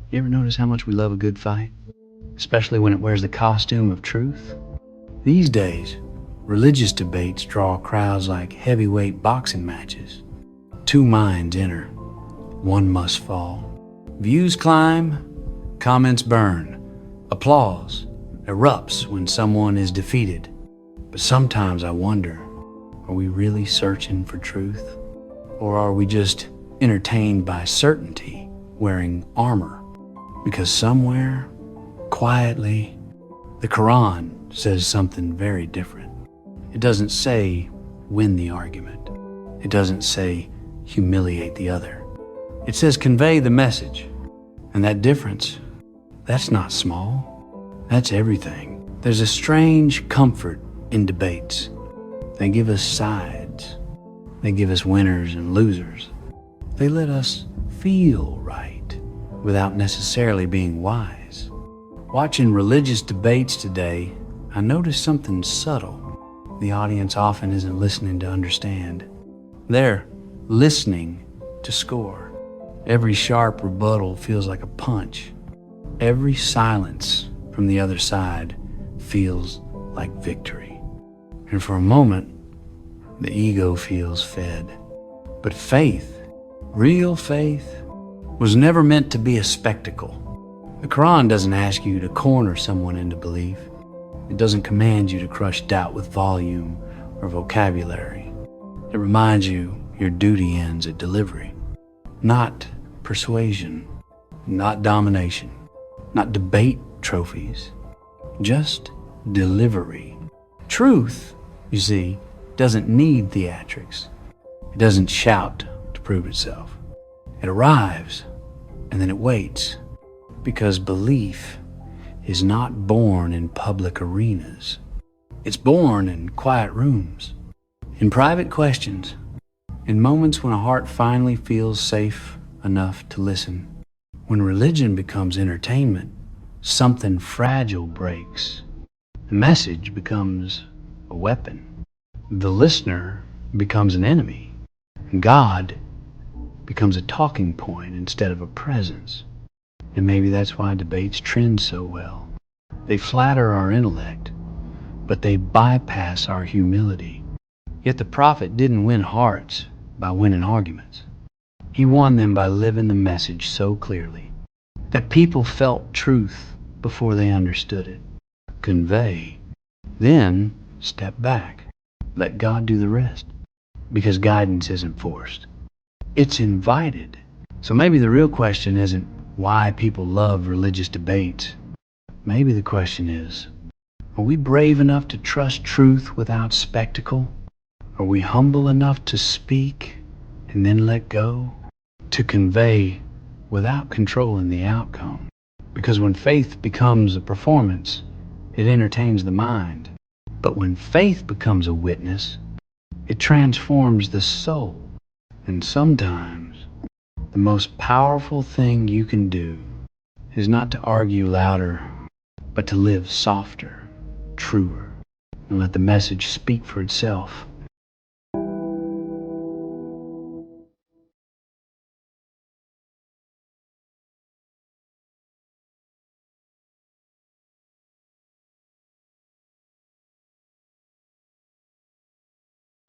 You ever notice how much we love a good fight? Especially when it wears the costume of truth? These days, religious debates draw crowds like heavyweight boxing matches. Two minds enter. One must fall. Views climb, comments burn. Applause erupts when someone is defeated. But sometimes I wonder, are we really searching for truth? Or are we just entertained by certainty, wearing armor? Because somewhere, quietly, the Quran says something very different. It doesn't say win the argument. It doesn't say humiliate the other. It says convey the message. And that difference, that's not small. That's everything. There's a strange comfort in debates. They give us sides. They give us winners and losers. They let us feel right without necessarily being wise. Watching religious debates today, I noticed something subtle the audience often isn't listening to understand. They're listening to score. Every sharp rebuttal feels like a punch. Every silence from the other side feels like victory. And for a moment, the ego feels fed. But faith, real faith, was never meant to be a spectacle. The Quran doesn't ask you to corner someone into belief. It doesn't command you to crush doubt with volume or vocabulary. It reminds you your duty ends at delivery, not persuasion, not domination, not debate trophies, just delivery. Truth, you see, doesn't need theatrics. It doesn't shout to prove itself. It arrives, and then it waits, because belief is not born in public arenas. It's born in quiet rooms, in private questions, in moments when a heart finally feels safe enough to listen. When religion becomes entertainment, something fragile breaks. The message becomes a weapon. The listener becomes an enemy. God becomes a talking point instead of a presence. And maybe that's why debates trend so well. They flatter our intellect, but they bypass our humility. Yet the prophet didn't win hearts by winning arguments. He won them by living the message so clearly that people felt truth before they understood it. Convey, then step back. Let God do the rest. Because guidance isn't forced. It's invited. So maybe the real question isn't why people love religious debates. Maybe the question is, are we brave enough to trust truth without spectacle? Are we humble enough to speak and then let go? To convey without controlling the outcome? Because when faith becomes a performance, it entertains the mind. But when faith becomes a witness, it transforms the soul. And sometimes, the most powerful thing you can do is not to argue louder, but to live softer, truer, and let the message speak for itself.